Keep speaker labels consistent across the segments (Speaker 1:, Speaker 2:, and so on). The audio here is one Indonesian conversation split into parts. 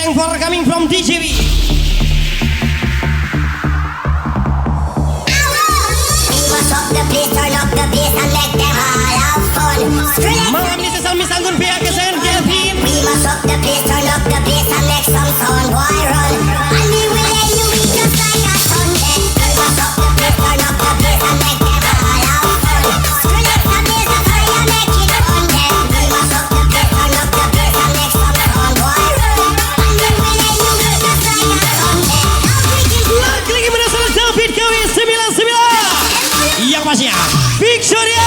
Speaker 1: thanks for coming from DJB. Malam ini sesami sanggun pihak kesan Kelvin.
Speaker 2: We must up the place, turn up the bass and make some sound, boy run. And we will let you eat just like a Sunday. We must up the place, turn up the bass and make them all have fun. Select the bass and hurry and make it fun then. We must up the place, turn up the bass and make some sound, boy run. And we will let you eat just like a Sunday.
Speaker 1: Lagi menasal David Kawi 99 yang pastinya Victoria.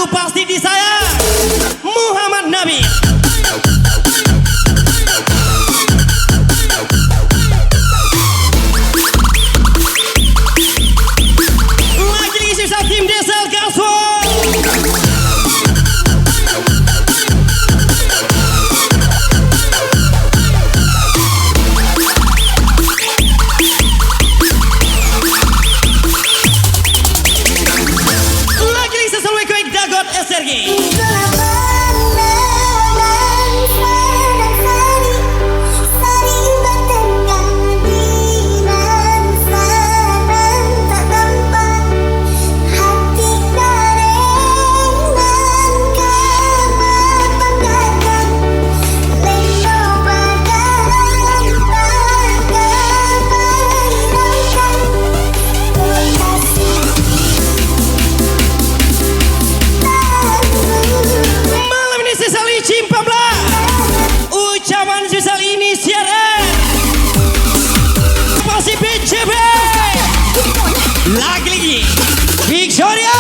Speaker 1: Pasti di saya Muhammad Nabi. Lagi sisa tim Desel Gaswon. SRG. Ucapan sesal ini siaran Pasti BCB. Lagi Victoria.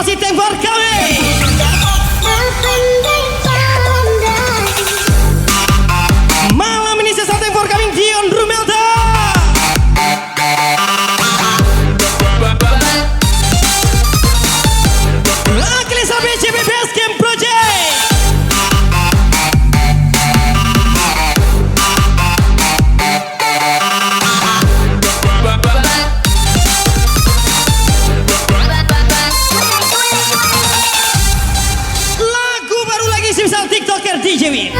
Speaker 1: pasti tembak kami. Malam ini sesal tembak kami Dion Rumelda. Lagi sampai CB Base Camp Project. Lagu baru lagi simsal TikToker DJ Win.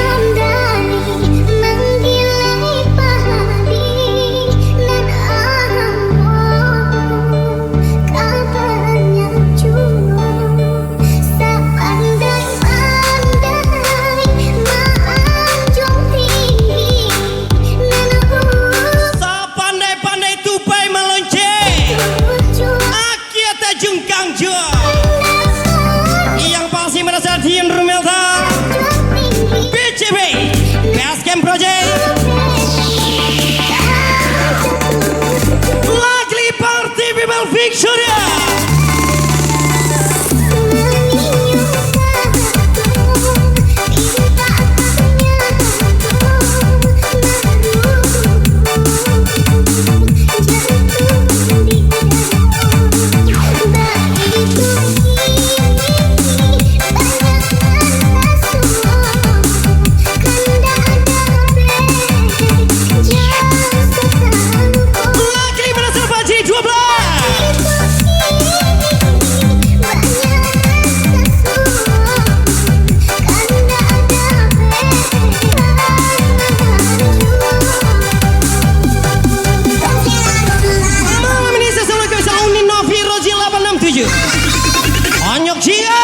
Speaker 1: Pandai-pandai tupai melonceng, akhirnya tajungkang jua. Yang pasti merasa Dion Rumelda, BCB, Base Camp Project, Likely Party People Victoria. Onyok Jia.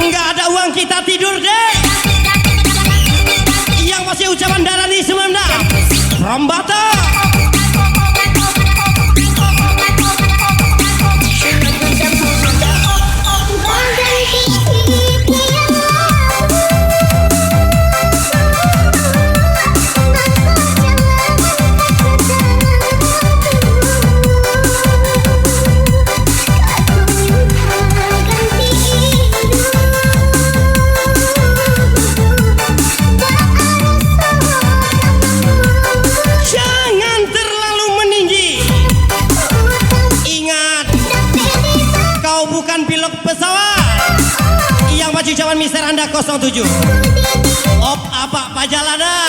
Speaker 1: Nggak ada uang kita tidur deh. Yang masih ucapan Darani 96 from Batam. Ucapan Mister Anda 07 Op apa Pajalada.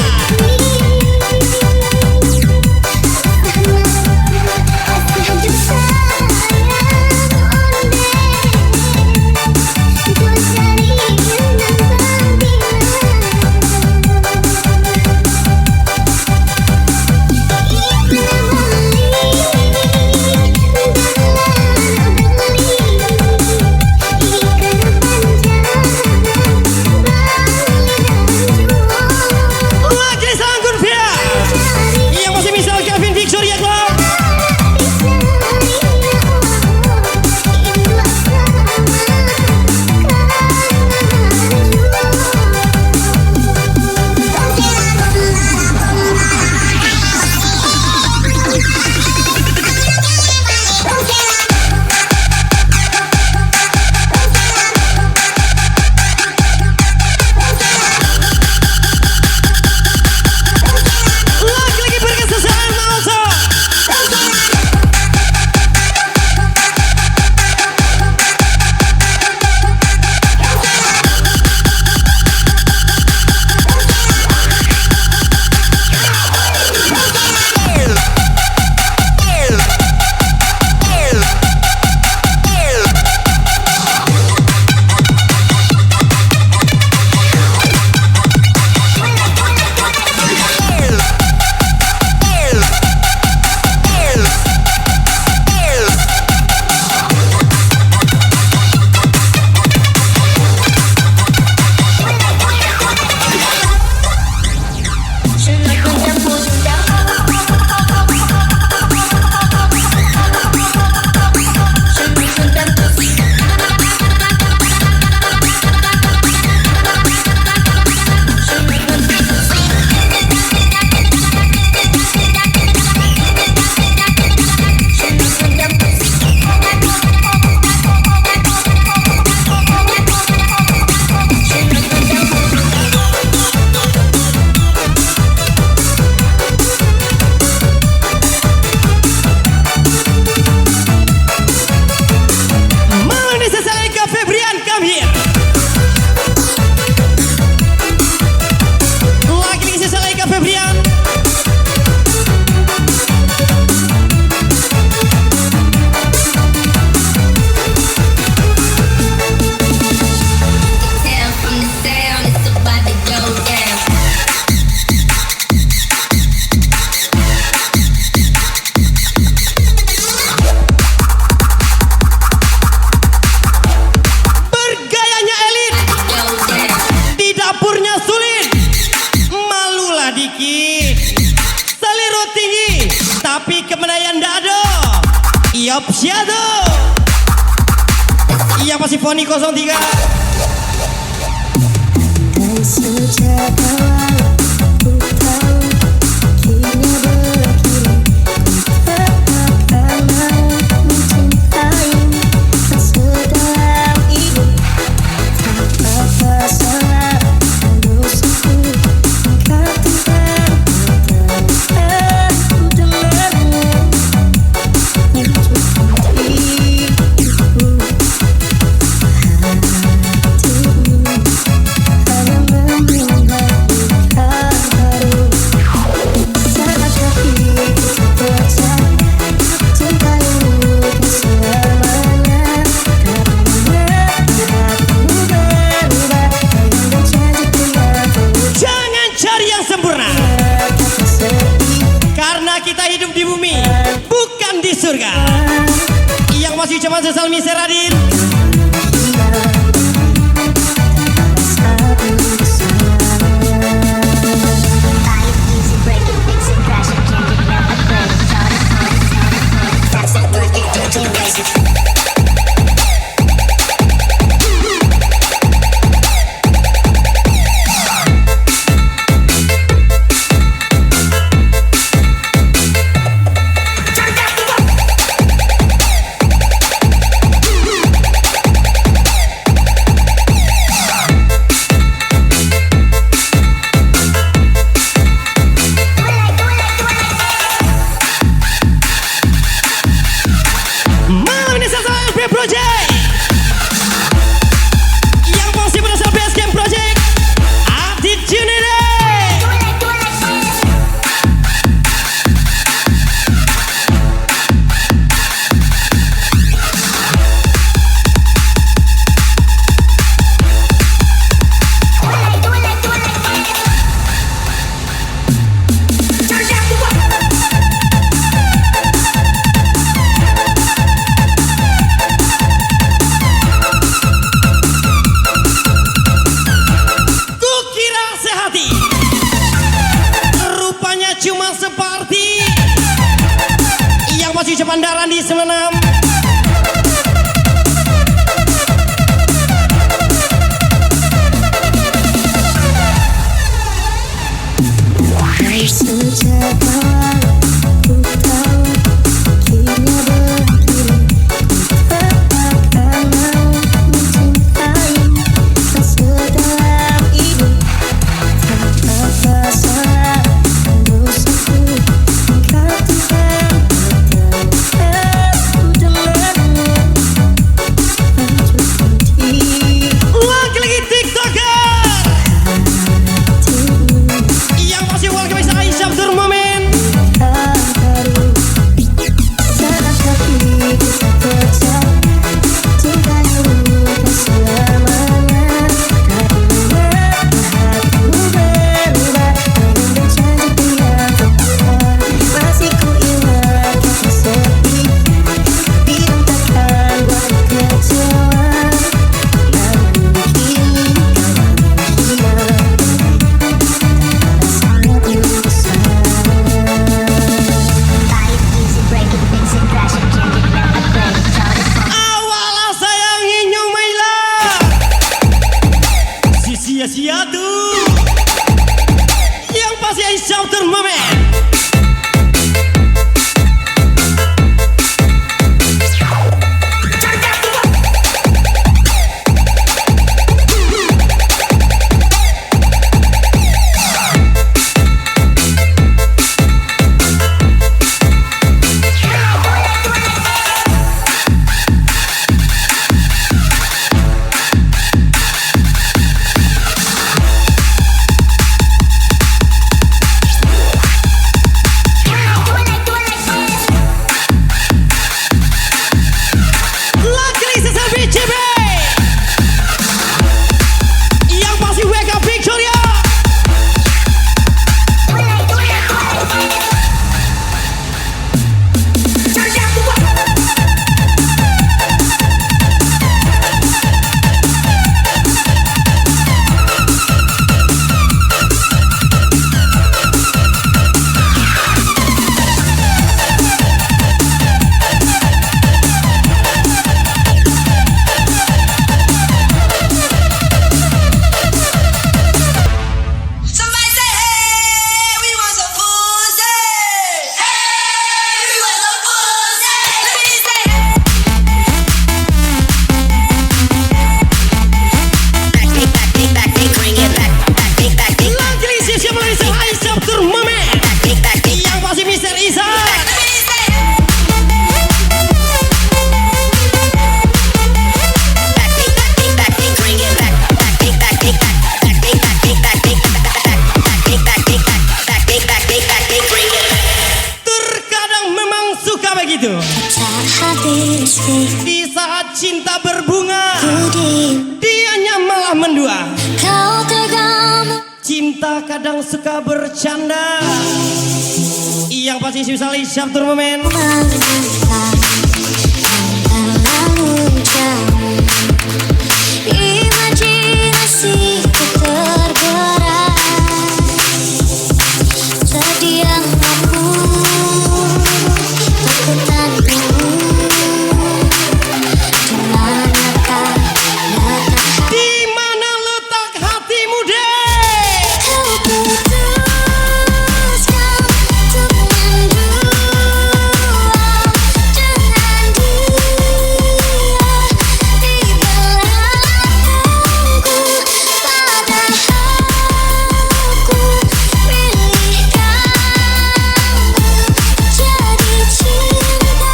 Speaker 1: Api Kemenangan Dado Iop Siado Yang masih Foni 03.
Speaker 3: Sejak awal ku tahu kini berakhir, ku akan mau mencintai tak sedalam ini tanpa masalah dan dosaku. Engkau tidak bertemu denganmu untuk hatiku.
Speaker 1: Jangan cari yang sempurna, karena kita hidup di bumi, bukan di surga. Yang masih ucapan sesal Miseradin. Cuma seperti yang masih ucapan daran di 96.
Speaker 3: Sejak awal ku tahu kini berakhir, ku akan mau mencintai tak sedalam ini tanpa masalah dan dosaku. Engkau tidak bertemu denganmu untuk hatiku.
Speaker 1: Lagi TikToker yang masih warga bisa Aisyah Abdur Momen. Awalah sayangi Nyumaila sia-sia tuh yang pasti Aisyah Abdur Momen. Sabtur Momen yang pasti Mister Isa. Terkadang memang suka begitu.
Speaker 3: Tak habis
Speaker 1: Di saat cinta berbunga,
Speaker 3: ku diam.
Speaker 1: dianya malah mendua.
Speaker 3: Kau terganggu
Speaker 1: Cinta kadang suka bercanda. Yang pasti Susali Sabtur Momen.
Speaker 3: menentang terlalu jauh. Imajinasiku tergerak, terdiam aku takutanmu. Dimanakah letak
Speaker 1: Di mana letak hatimu deh?
Speaker 3: kau putuskan untuk mendua dengan dia di belakangku, padahal ku pilih kamu jadi cinta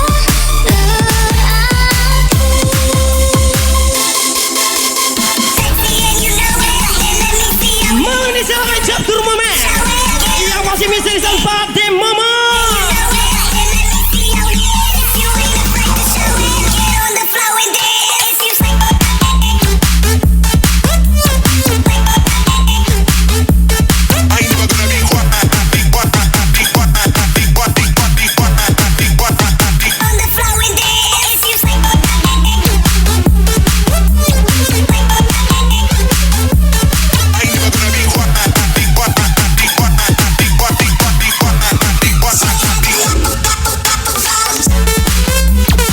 Speaker 1: Mau ini silakan Sabtur Momen. Yang pasti Mister Isa Pade Momo.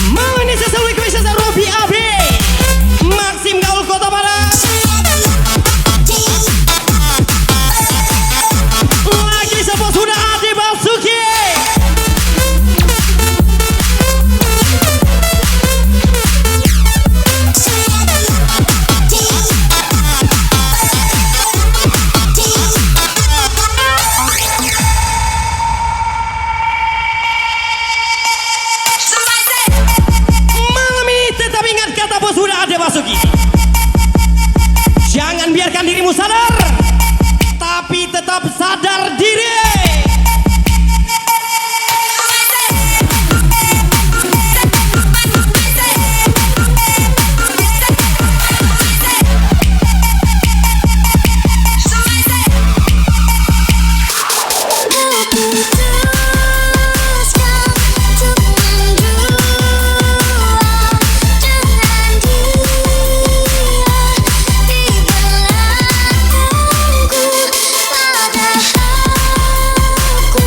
Speaker 1: Mau ini sesuai kebiasaan Robi AB. Maxim Gaul Kota Padang. Lagi sebuah sudah Adi Basuki. Malam ini tetap ingat kata bos sudah Adi Basuki. Jangan biarkan dirimu sadar, tapi tetap sadar diri.
Speaker 3: Kau putuskan untuk mendua dengan dia di belakangku, padahal ku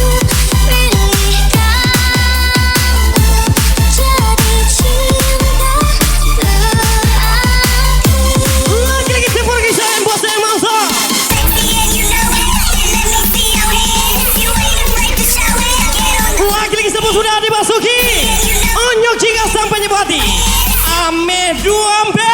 Speaker 3: pilih kamu jadi cinta terakhir.
Speaker 1: Lagi-lagi tempur kisah yang bos yang mangsa. Lagi-lagi sebut sudah Adi Basuki. Onyok jika sampai nyebati. Ame Duambe.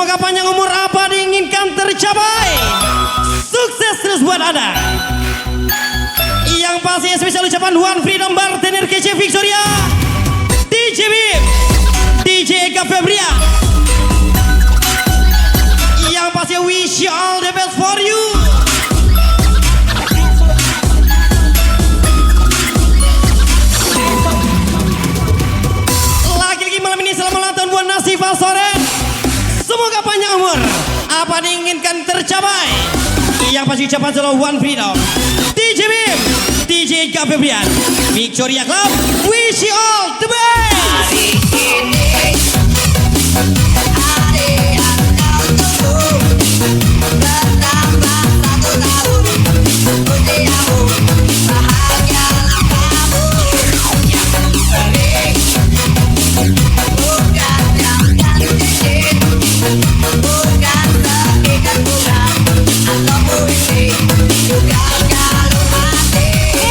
Speaker 1: Semoga panjang umur, apa diinginkan tercapai. Sukses terus buat Anda. Yang pasti spesial ucapan One Freedom Bartender KC Victoria, DJ Bim, DJ Eka Febrian. Yang pasti wish you all the best for you. Lagi-lagi malam ini selamat ulang tahun buat Nasif Alsoren. Semoga panjang umur, apa diinginkan tercapai. Yang pasti ucapan selalu One Freedom, DJ Bim, DJ Eka Febrian, Victoria Club, wish you all the best.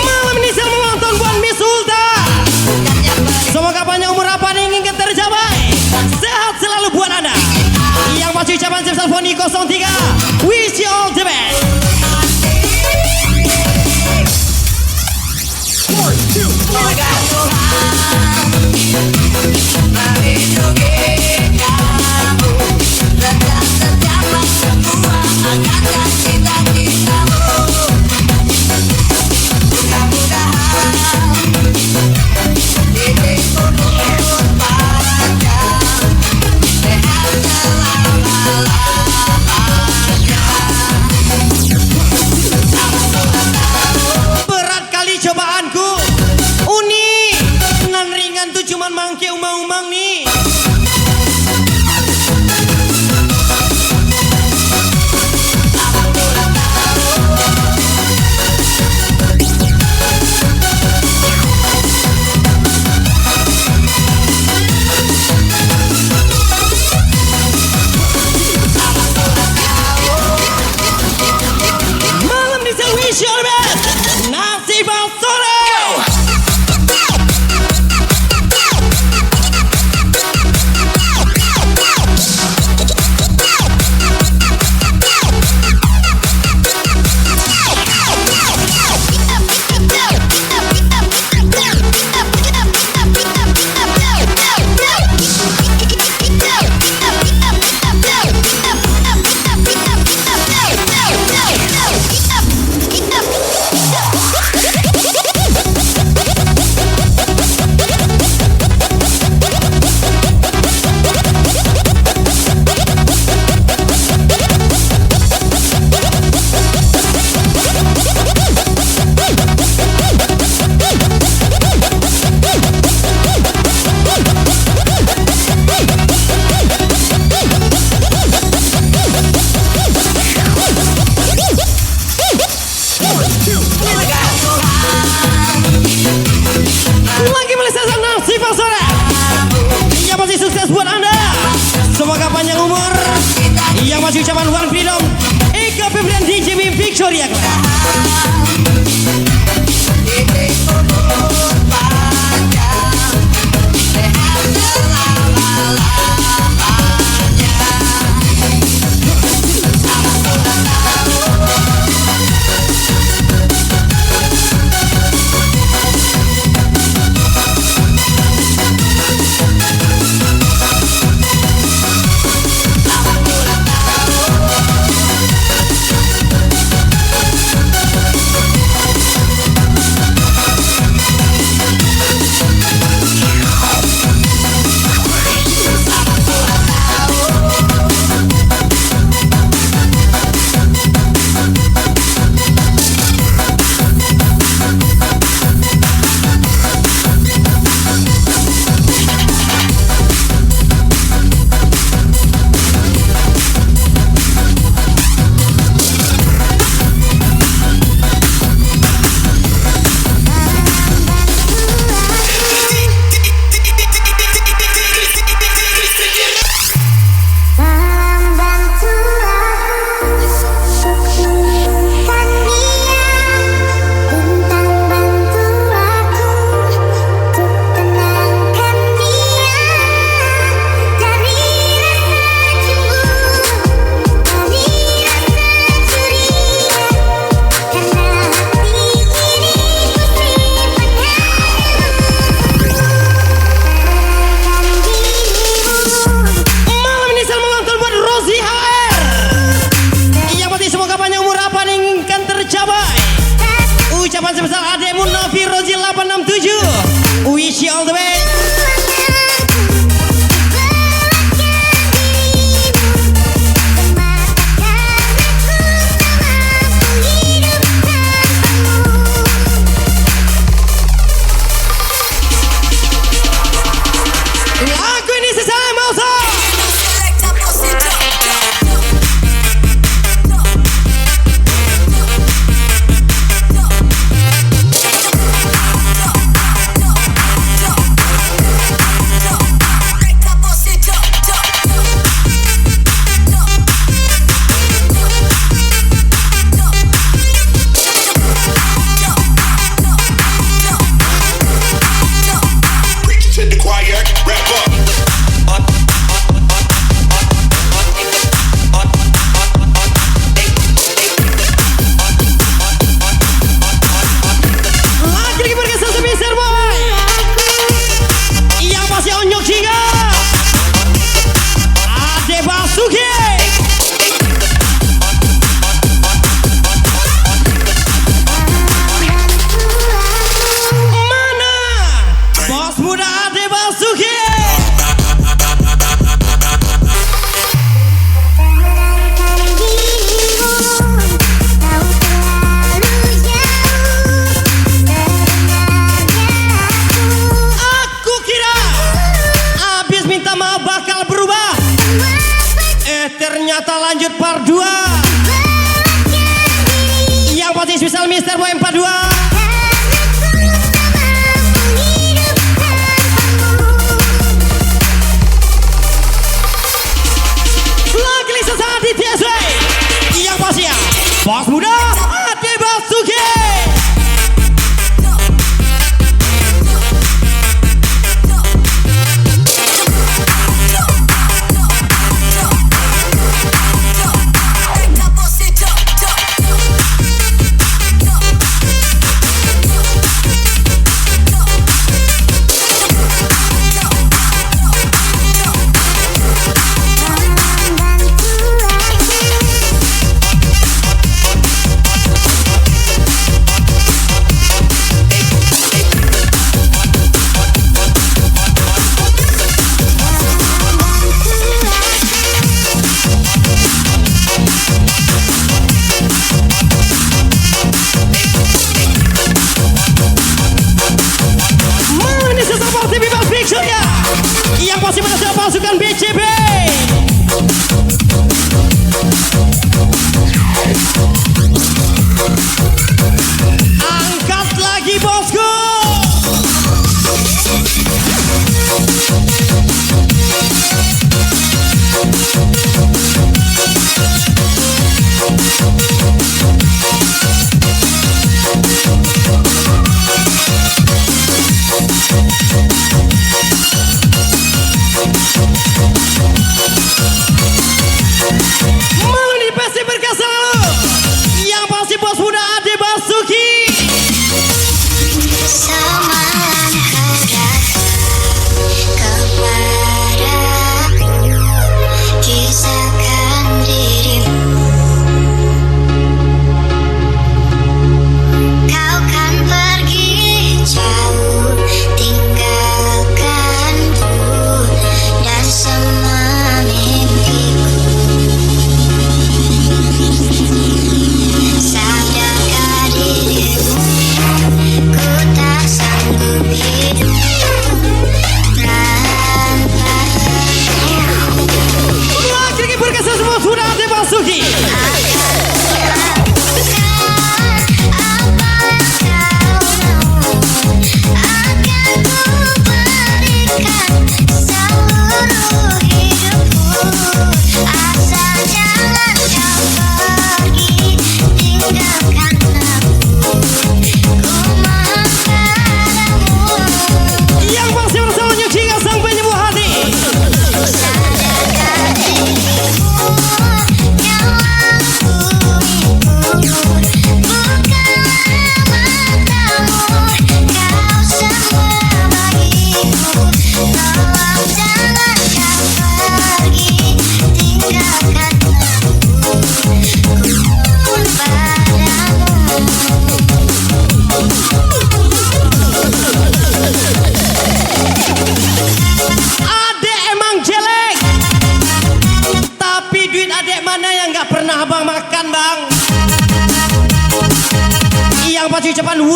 Speaker 1: Malam ini selamat ulang tahun buat Miss Ulta. Semoga panjang umur, apa diinginkan tercapai. Sehat selalu buat Anda. Yang pasti ucapan Zepsal Foni 03, wish you all the best. Berat kali cobaanku, unik nan ringan tuh cuman mangke umang-umang nih. Malam ini saya wish you all the best. Nasib Alsoren. Lagi Malaysia sang Nasib Alsoren. Yang pasti sukses buat Anda. Semoga panjang umur. Yang pasti ucapan One Freedom, Eka Febrian, DJ Bim, Victoria Club. ucapan sebesar adekmu Novi Rozi 867. Wish you all the best. Lagu ini sesuai mausa. Ternyata lanjut part 2. Yang pasti spesial Mr. Boy 42. Lagi sesaat di TSW. Yang pasti ya Bos Muda Ade Basuki.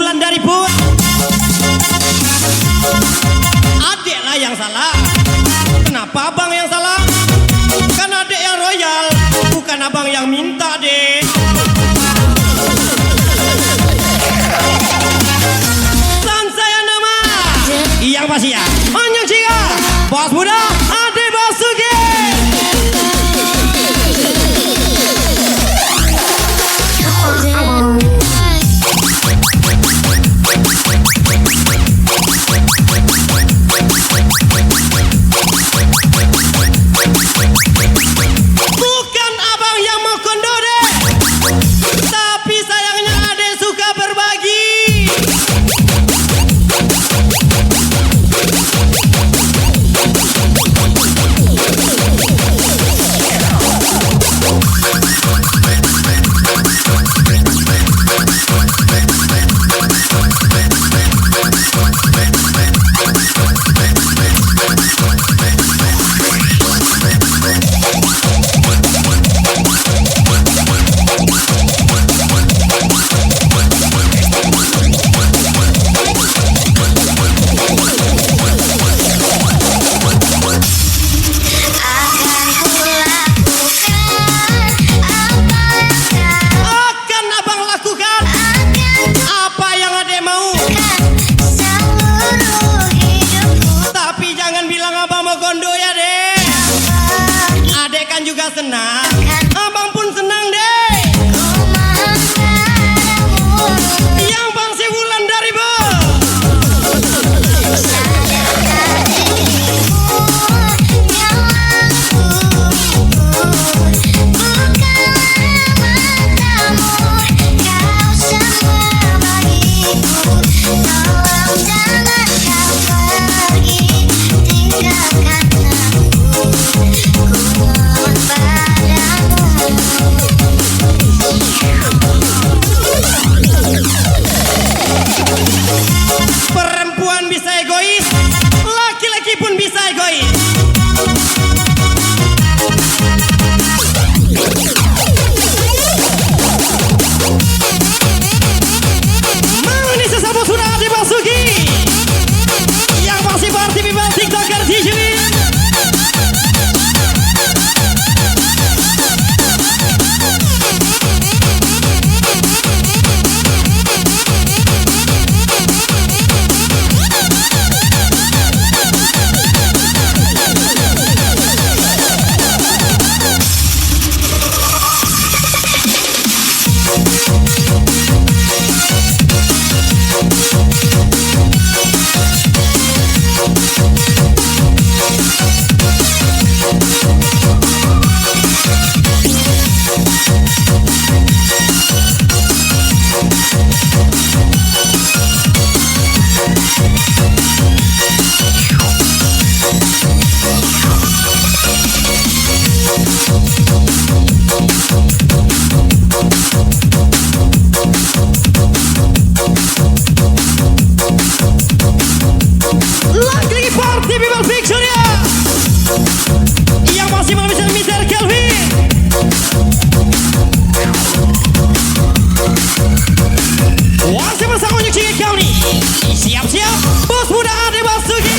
Speaker 1: Wulandari pun adiklah yang salah. Kenapa abang yang salah? Kan adik yang royal, bukan abang yang minta deh. Dan saya nama yang pasti ya, hanya jika bos muda Ade Basuki. Bukan abang yang mau kondo deh, tapi sayangnya Ade suka berbagi. Akan abang lakukan apa yang Ade mau, tapi jangan bilang abang mau kondo ya deh. Ade kan juga senang, abang pun senang deh. Yang bang si Wulandari bu. Perempuan bisa egois, laki-laki pun bisa egois. Mau ini sesama sudah dimasuki. Yang masih party people TikToker di sini. Lagi party people picture ya. Yang masih mau Mr. Kelvin. Masih bersama Unyuk Cingit kau nih. Siap-siap bos muda Ade Basuki.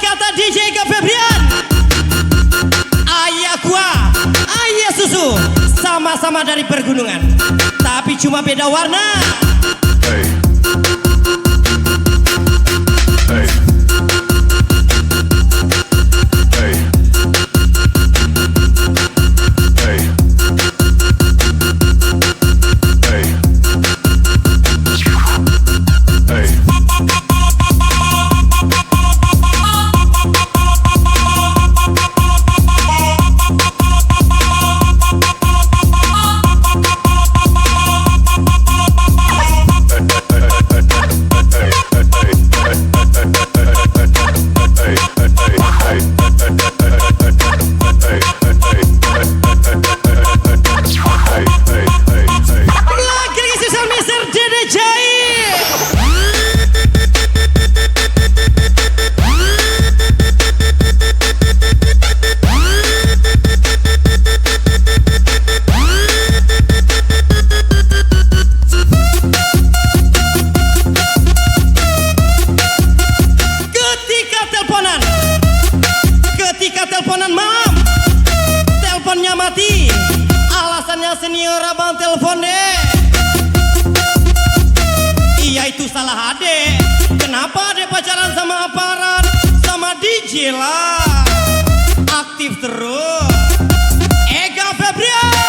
Speaker 1: Kata DJ Febrian, ayah kuah, ayah susu, sama-sama dari pergunungan, tapi cuma beda warna.
Speaker 4: Hey. Hey. Hey. Hey. Hey. Hey.
Speaker 1: sama aparat sama DJ lah. Aktif terus. Ega Febrian.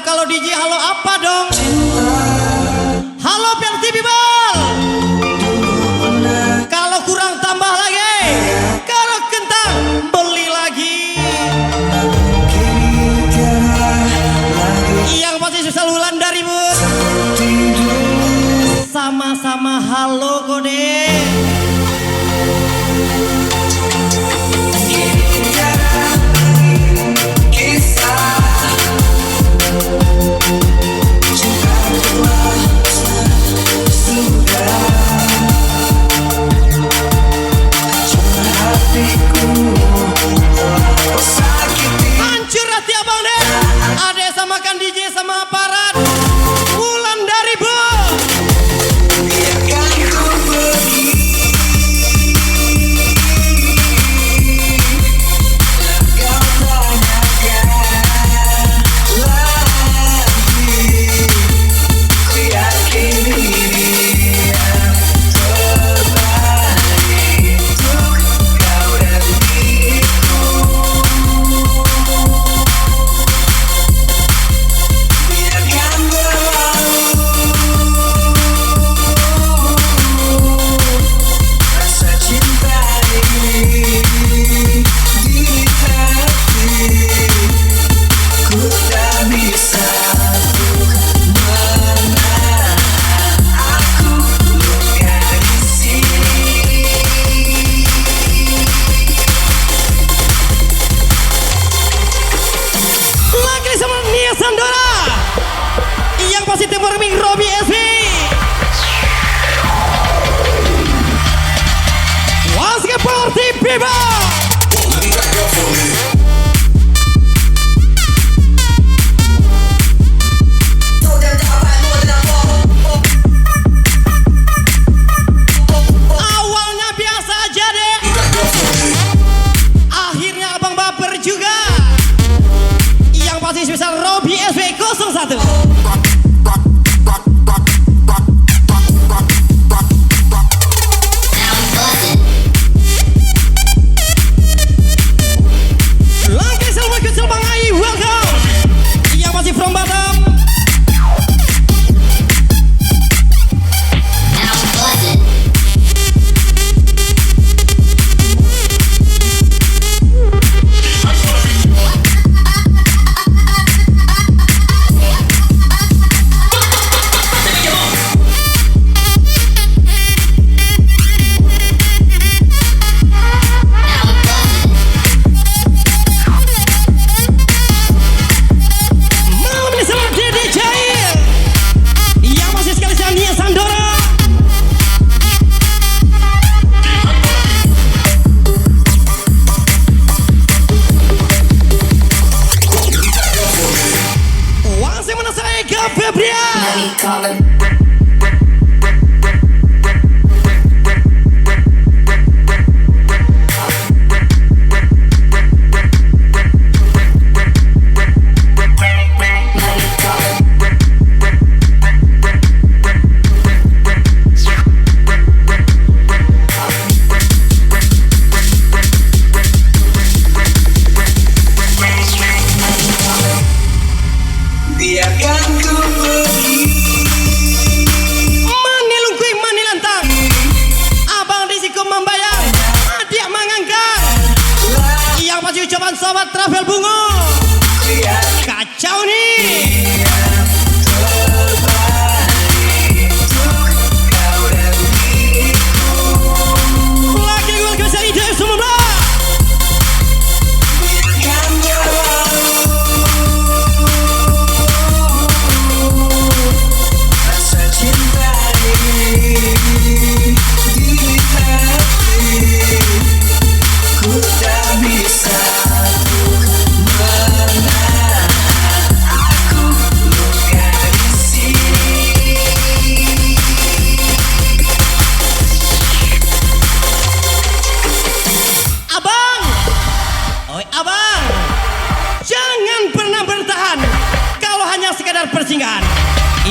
Speaker 1: Kalau DJ halo apa dong? Halo Pertiwi Bal. Kalau kurang tambah lagi. Kalau kentang beli lagi. Yang pasti susah lulan dari bud. Sama-sama halo kode. Hancur hati abang deh. Ada samakan DJ sama aparat. Wulan dari bu.
Speaker 5: Biarkan ku pergi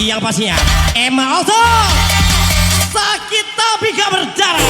Speaker 1: Yang pastinya Emma also sakit tapi gak berdarah.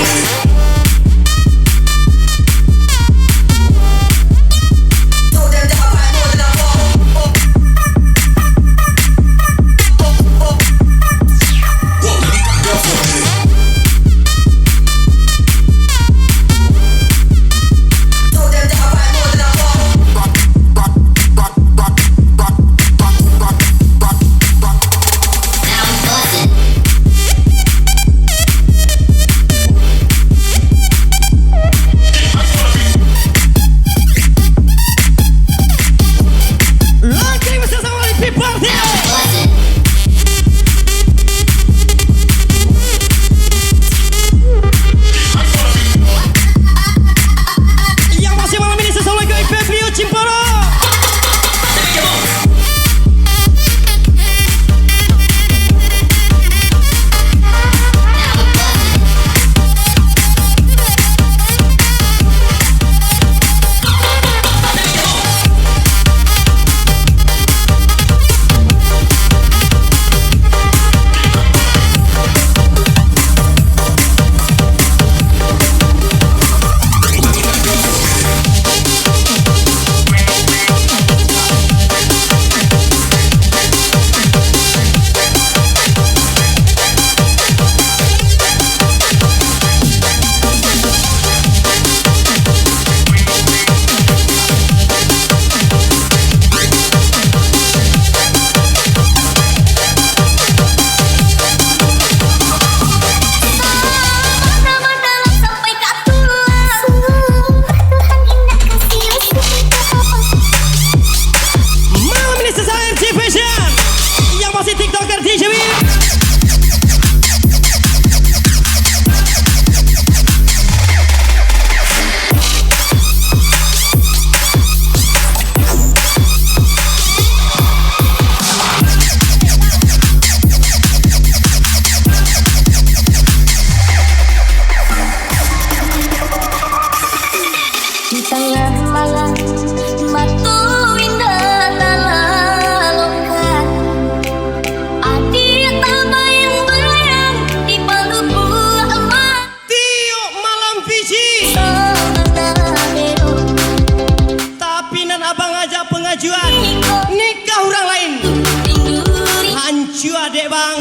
Speaker 1: Adek bang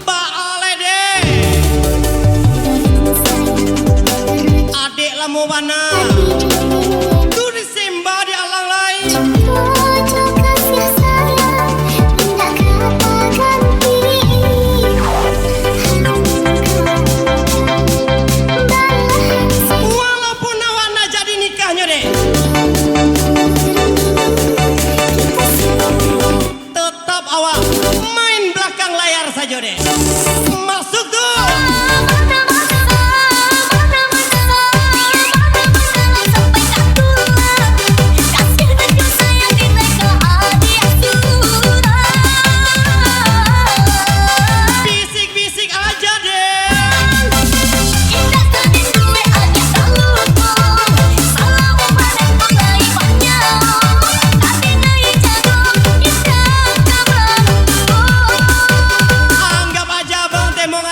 Speaker 1: Mbak oleh deh Adek lah mau mana Tu disembah di alang lain Walaupun awana jadi nikahnya deh tetap awak main belakang layar saja deh. Masuk tuh. Bisik-bisik aja deh. Anggap aja bang temong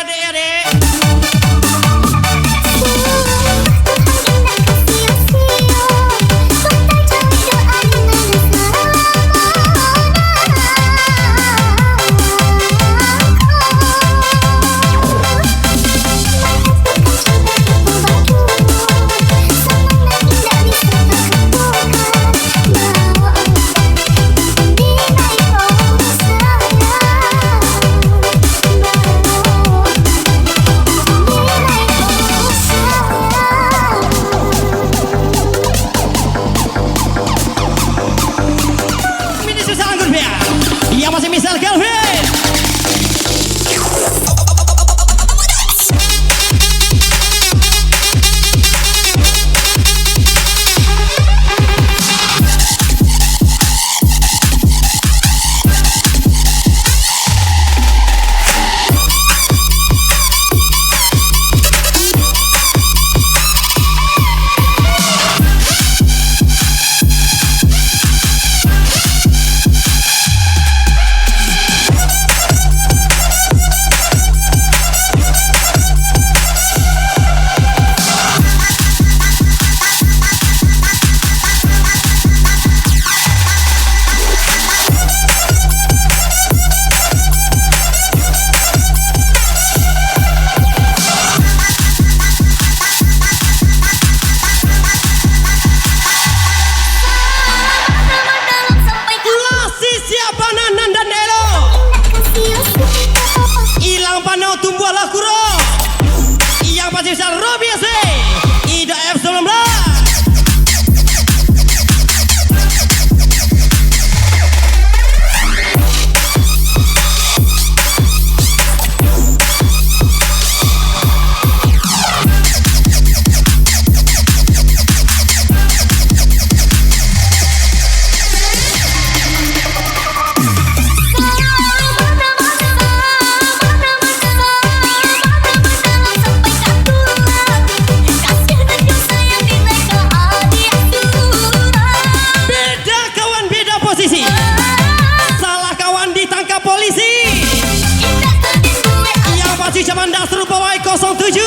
Speaker 1: Siap polisi. Yang pasti zaman dasar pawai 07.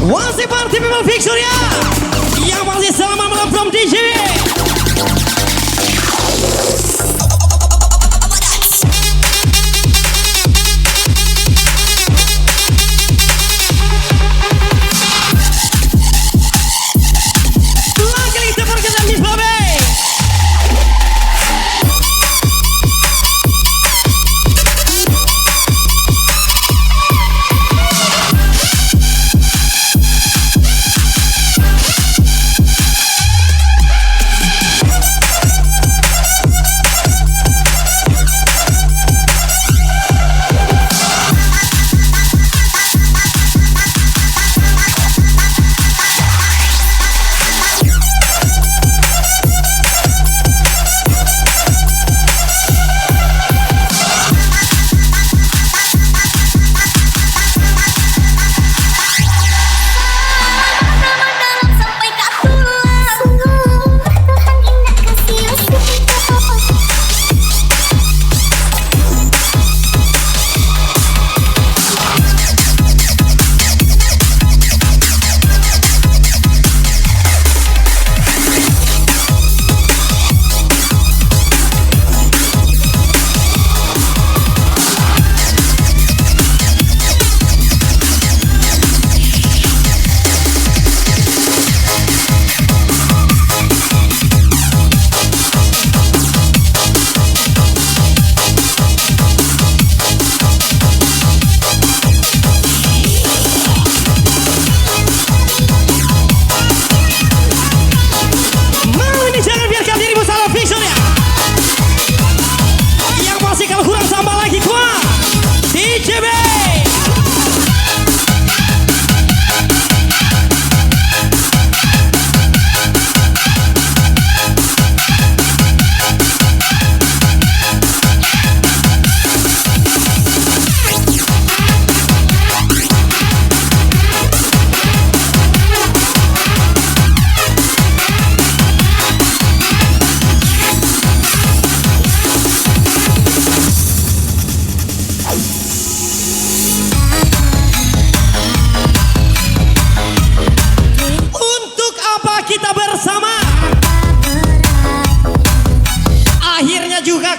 Speaker 1: Once party people Victoria. Yang pasti selamat malam from DJ. Lagi kita perkenalan Miss Babe.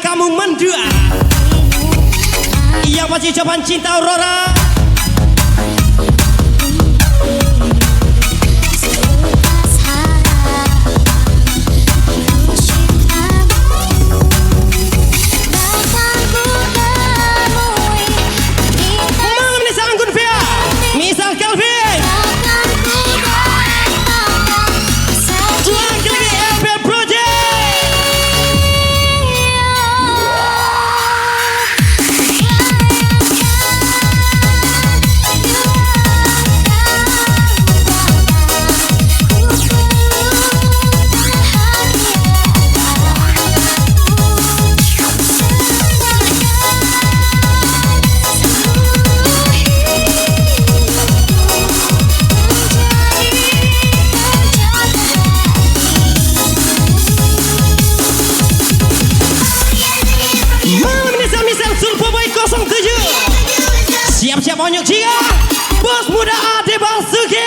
Speaker 1: Kamu mendua. Iya pasti ucapan cinta Aurora. Malam ini sang Gunvia, misal Kelvin. Lagi-lagi LB Project. Siap-siap monyok Cia, bos muda Ade Basuki.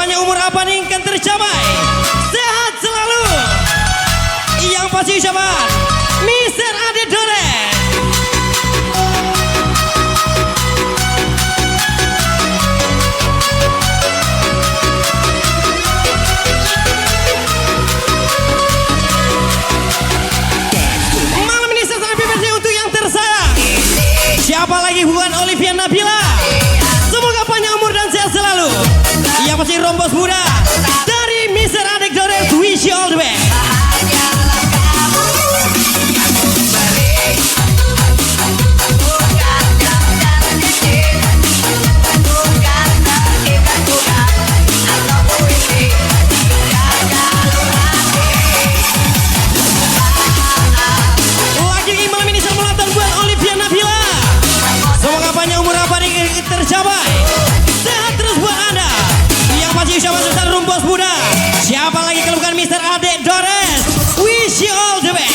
Speaker 1: panjang umur apa nih ingin tercapai, sehat selalu. Yang pasti ucapan Mr. Ade Dores. Malam ini saya happy birthday untuk yang tersayang. Siapa lagi bukan Olivia Nabila. Semoga panjang umur dan sehat selalu. Yang pasti rombos muda dari Mr. Ade Dores. Wish you all the best. Lagi malam ini saya melantang buat Olivia Nabila. Semoga panjang umur apa nih tercapai, sehat terus buat anda. Yang pasti ucapan besar rumpos muda. Siapa lagi kalau bukan Mr. Ade Dores. Wish you all the best.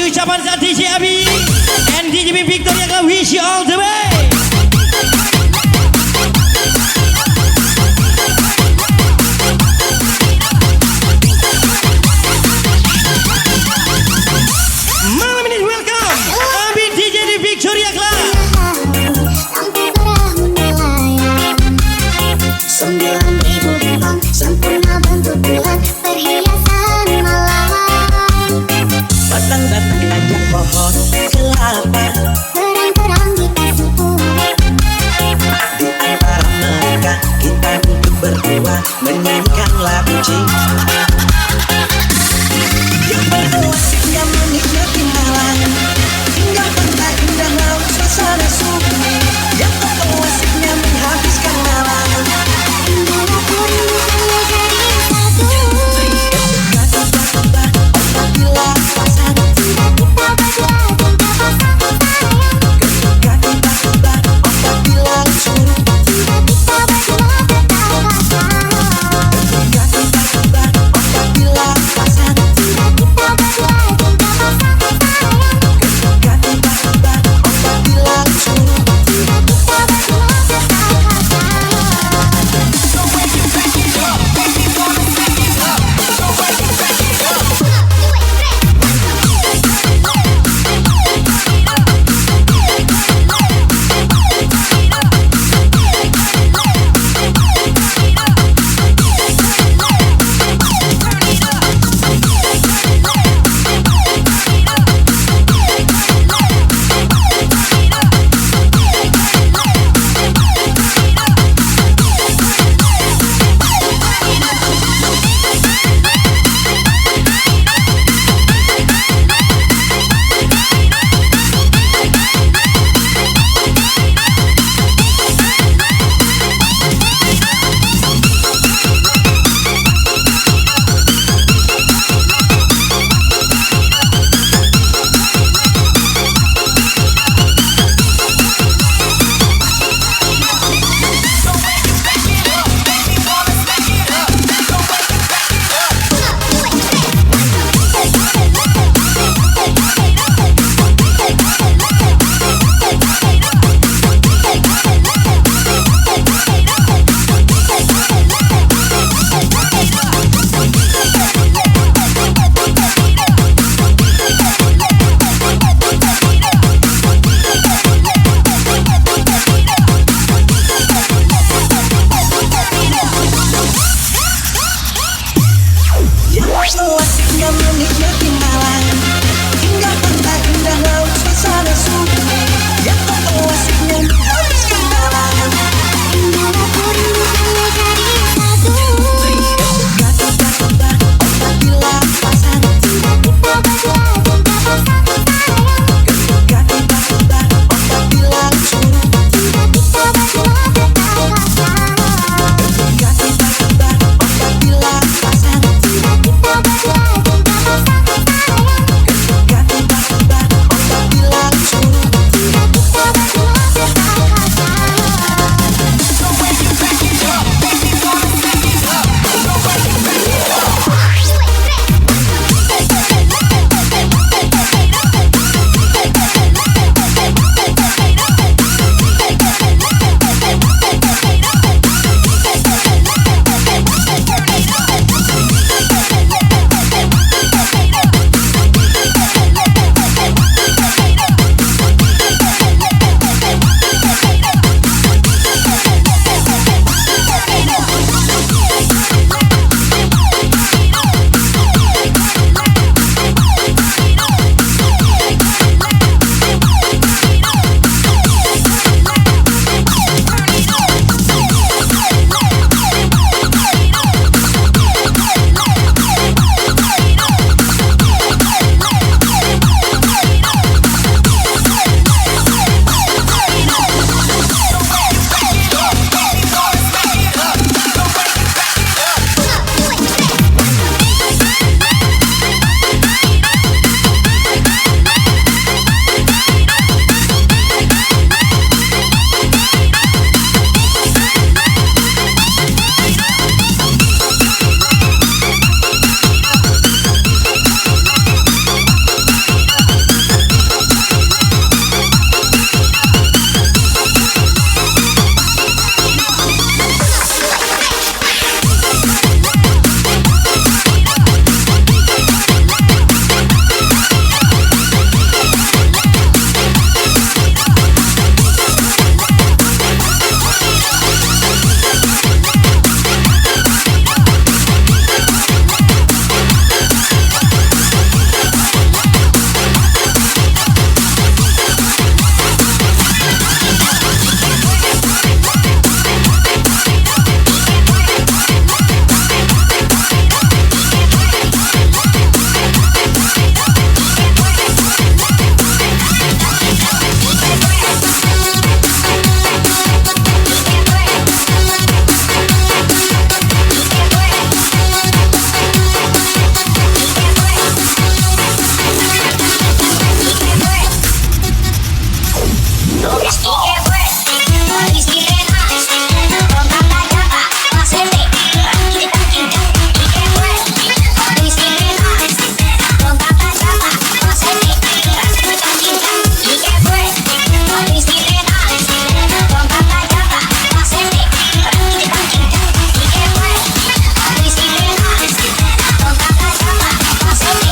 Speaker 1: Ucapan saat DJ Abi and DJ Victoria, wish you all the best.